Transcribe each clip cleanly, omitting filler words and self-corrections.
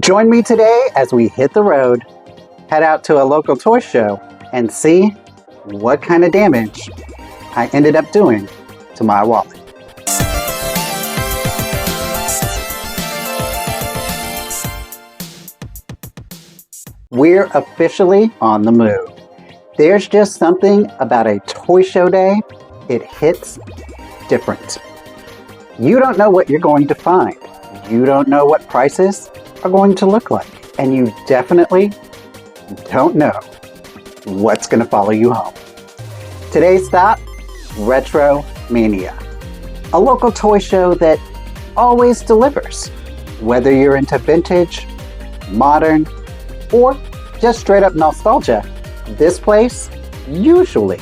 Join me today as we hit the road, head out to a local toy show, and see what kind of damage I ended up doing to my wallet. We're officially on the move. There's just something about a toy show day. It hits different. You don't know what you're going to find. You don't know what prices are going to look like. And you definitely don't know what's going to follow you home. Today's stop, Retromania, a local toy show that always delivers. Whether you're into vintage, modern, or just straight up nostalgia, this place usually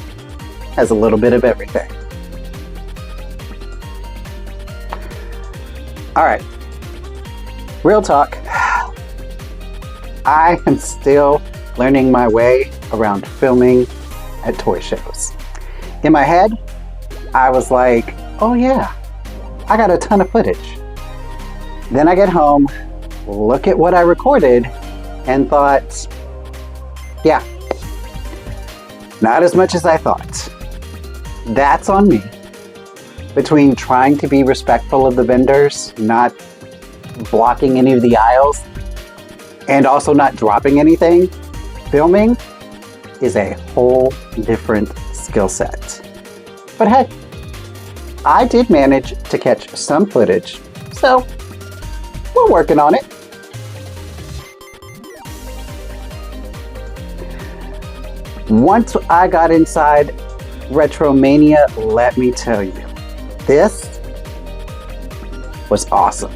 has a little bit of everything. All right, real talk. I am still learning my way around filming at toy shows. In my head, I was like, oh yeah, I got a ton of footage. Then I get home, look at what I recorded, and thought, yeah, not as much as I thought. That's on me. Between trying to be respectful of the vendors, not blocking any of the aisles, and also not dropping anything, filming is a whole different skill set. But hey, I did manage to catch some footage, so we're working on it. Once I got inside Retromania, let me tell you, this was awesome.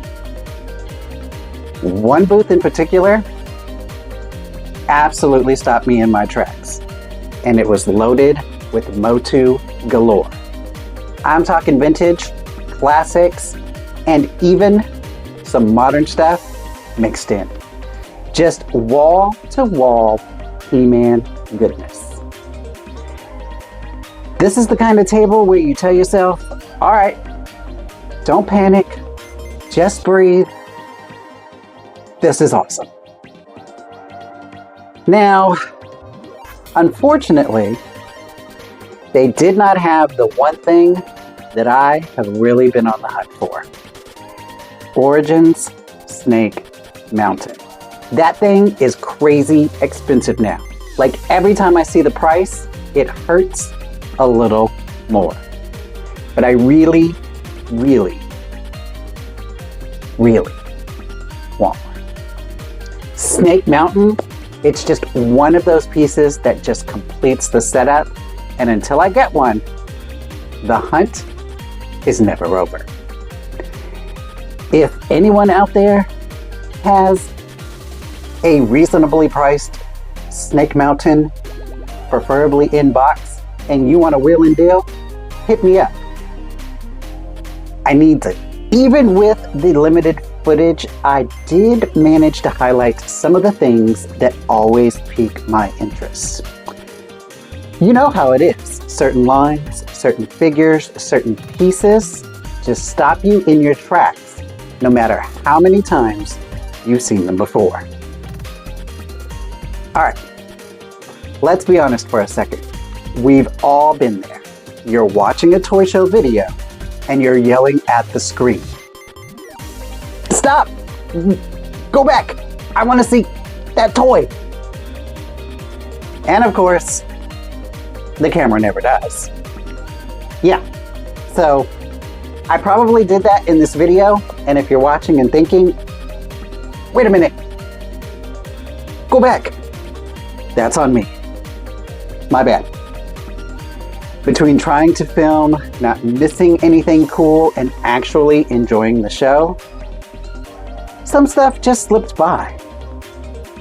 One booth in particular absolutely stopped me in my tracks, and it was loaded with Motu galore. I'm talking vintage, classics, and even some modern stuff mixed in. Just wall-to-wall He-Man goodness. This is the kind of table where you tell yourself, all right, don't panic, just breathe. This is awesome. Now, unfortunately, they did not have the one thing that I have really been on the hunt for. Origins Snake Mountain. That thing is crazy expensive now. Like every time I see the price, it hurts a little more. But I really, really, really want one. Snake Mountain, it's just one of those pieces that just completes the setup. And until I get one, the hunt is never over. If anyone out there has a reasonably priced Snake Mountain, preferably in box, and you want a wheel and deal, hit me up. I need it. Even with the limited footage, I did manage to highlight some of the things that always pique my interest. You know how it is. Certain lines, certain figures, certain pieces just stop you in your tracks, no matter how many times you've seen them before. All right, let's be honest for a second. We've all been there. You're watching a toy show video and you're yelling at the screen. Stop! Go back! I want to see that toy! And of course, the camera never does. Yeah, so I probably did that in this video, and if you're watching and thinking, wait a minute, go back, that's on me. My bad. Between trying to film, not missing anything cool, and actually enjoying the show, some stuff just slipped by.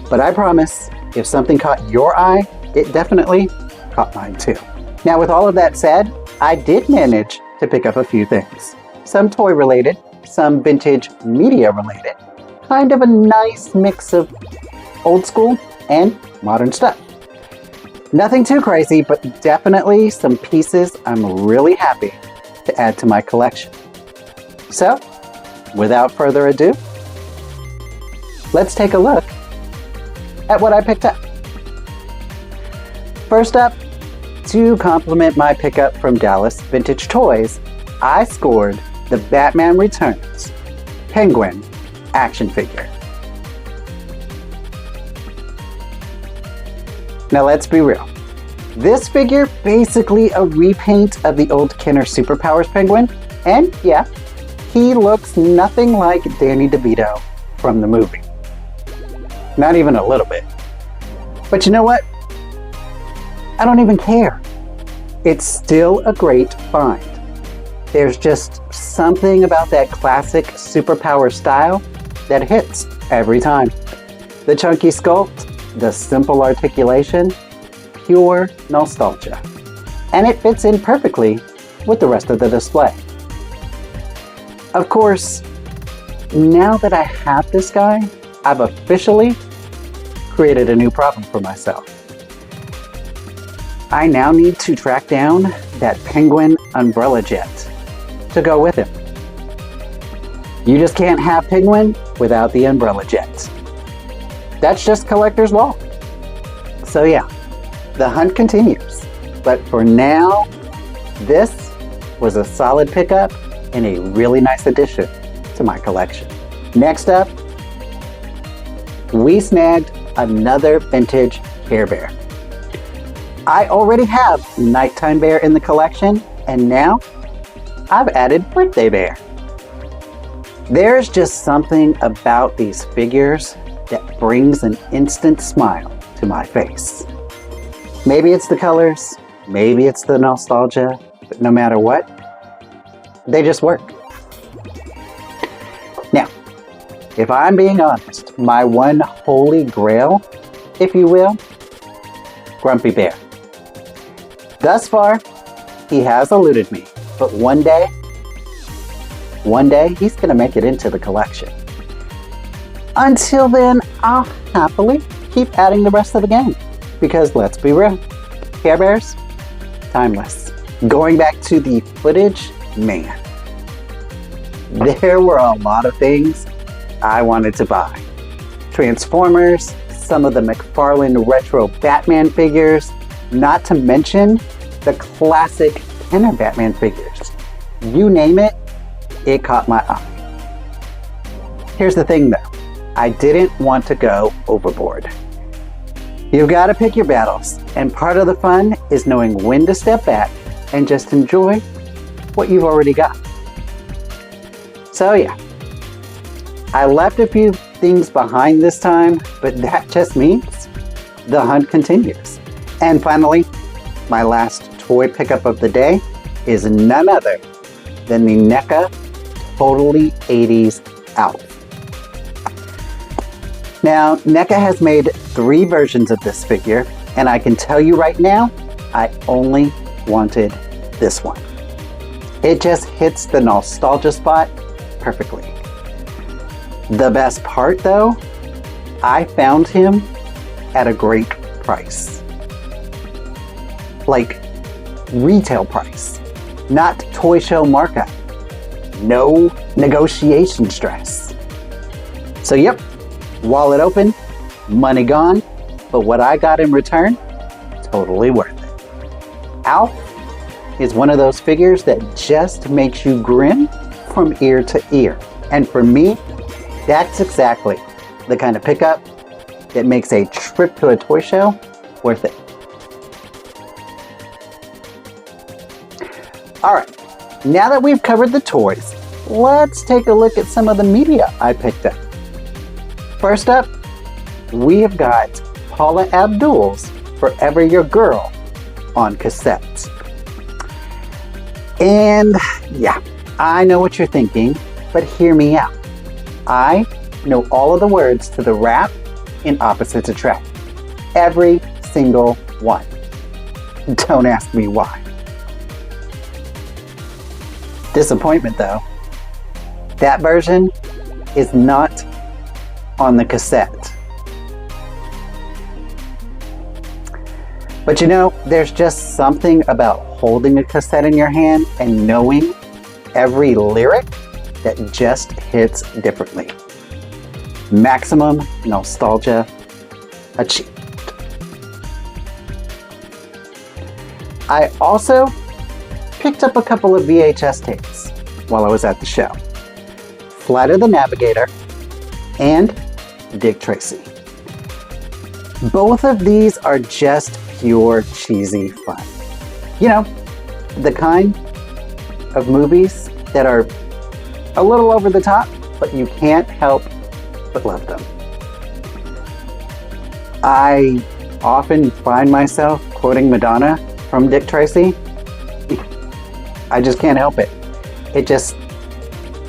But I promise, if something caught your eye, it definitely caught mine too. Now, with all of that said, I did manage to pick up a few things. Some toy related, some vintage media related. Kind of a nice mix of old school and modern stuff. Nothing too crazy, but definitely some pieces I'm really happy to add to my collection. So, without further ado, let's take a look at what I picked up. First up, to complement my pickup from Dallas Vintage Toys, I scored the Batman Returns Penguin action figure. Now let's be real. This figure basically a repaint of the old Kenner Superpowers Penguin, and yeah, he looks nothing like Danny DeVito from the movie. Not even a little bit. But you know what? I don't even care. It's still a great find. There's just something about that classic Superpower style that hits every time. The chunky sculpt, the simple articulation, pure nostalgia. And it fits in perfectly with the rest of the display. Of course, now that I have this guy, I've officially created a new problem for myself. I now need to track down that Penguin umbrella jet to go with him. You just can't have Penguin without the umbrella jet. That's just collector's law. So yeah, the hunt continues. But for now, this was a solid pickup and a really nice addition to my collection. Next up, we snagged another vintage Care Bear. I already have Nighttime Bear in the collection, and now I've added Birthday Bear. There's just something about these figures that brings an instant smile to my face. Maybe it's the colors, maybe it's the nostalgia, but no matter what, they just work. Now, if I'm being honest, my one holy grail, if you will, Grumpy Bear. Thus far, he has eluded me, but one day, he's gonna make it into the collection. Until then, I'll happily keep adding the rest of the gang, because let's be real, Care Bears, timeless. Going back to the footage, man, there were a lot of things I wanted to buy. Transformers, some of the McFarlane retro Batman figures, not to mention the classic Kenner Batman figures. You name it, it caught my eye. Here's the thing though, I didn't want to go overboard. You've got to pick your battles, and part of the fun is knowing when to step back and just enjoy what you've already got. So yeah, I left a few things behind this time, but that just means the hunt continues. And finally, my last toy pickup of the day is none other than the NECA Totally 80s Alf. Now, NECA has made 3 versions of this figure, and I can tell you right now, I only wanted this one. It just hits the nostalgia spot perfectly. The best part though, I found him at a great price. Like retail price, not toy show markup. No negotiation stress. So yep, wallet open, money gone, but what I got in return, totally worth it. Alf is one of those figures that just makes you grin from ear to ear. And for me, that's exactly the kind of pickup that makes a trip to a toy show worth it. All right, now that we've covered the toys, let's take a look at some of the media I picked up. First up, we have got Paula Abdul's Forever Your Girl on cassette. And yeah, I know what you're thinking, but hear me out. I know all of the words to the rap in Opposites Attract. Every single one. Don't ask me why. Disappointment though. That version is not on the cassette. But you know, there's just something about holding a cassette in your hand and knowing every lyric that just hits differently. Maximum nostalgia achieved. I also picked up a couple of VHS tapes while I was at the show. Flight of the Navigator and Dick Tracy. Both of these are just pure cheesy fun. You know, the kind of movies that are a little over the top, but you can't help but love them. I often find myself quoting Madonna from Dick Tracy. I just can't help it. It just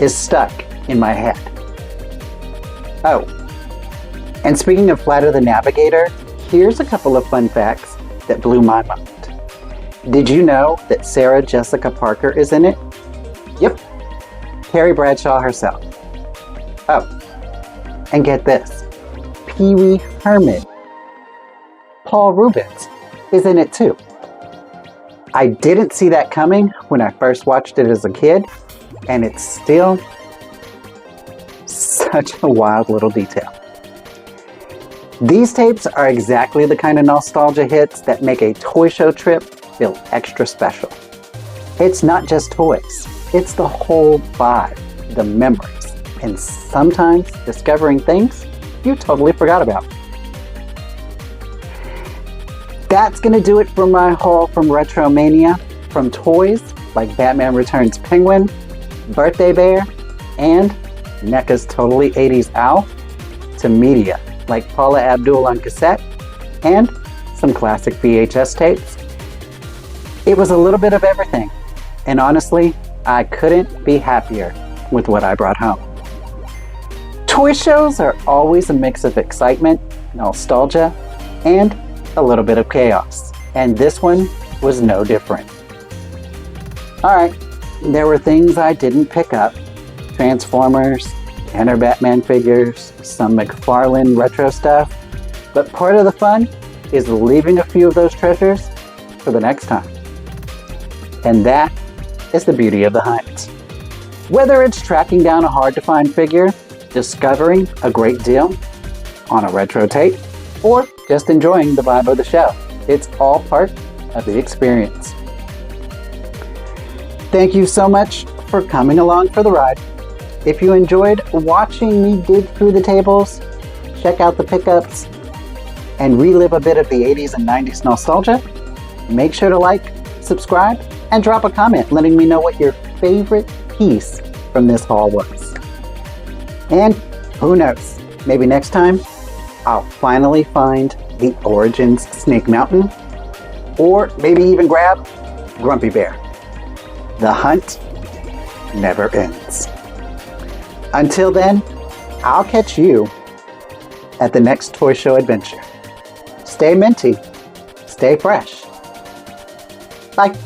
is stuck in my head. Oh, and speaking of Flight of the Navigator, here's a couple of fun facts that blew my mind. Did you know that Sarah Jessica Parker is in it? Yep, Carrie Bradshaw herself. Oh, and get this, Pee Wee Herman, Paul Reubens, is in it too. I didn't see that coming when I first watched it as a kid, and it's still such a wild little detail. These tapes are exactly the kind of nostalgia hits that make a toy show trip feel extra special. It's not just toys, it's the whole vibe, the memories, and sometimes discovering things you totally forgot about. That's gonna do it for my haul from Retromania, from toys like Batman Returns Penguin, Birthday Bear, and NECA's Totally 80s Owl, to media like Paula Abdul on cassette, and some classic VHS tapes. It was a little bit of everything, and honestly, I couldn't be happier with what I brought home. Toy shows are always a mix of excitement, nostalgia, and a little bit of chaos, and this one was no different. Alright, there were things I didn't pick up. Transformers, Kenner Batman figures, some McFarlane retro stuff, but part of the fun is leaving a few of those treasures for the next time. And that is the beauty of the hunt. Whether it's tracking down a hard-to-find figure, discovering a great deal on a retro tape, or just enjoying the vibe of the show, it's all part of the experience. Thank you so much for coming along for the ride. If you enjoyed watching me dig through the tables, check out the pickups, and relive a bit of the 80s and 90s nostalgia, make sure to like, subscribe, and drop a comment letting me know what your favorite piece from this haul was. And who knows, maybe next time I'll finally find the Origins Snake Mountain, or maybe even grab Grumpy Bear. The hunt never ends. Until then, I'll catch you at the next toy show adventure. Stay minty, stay fresh. Bye.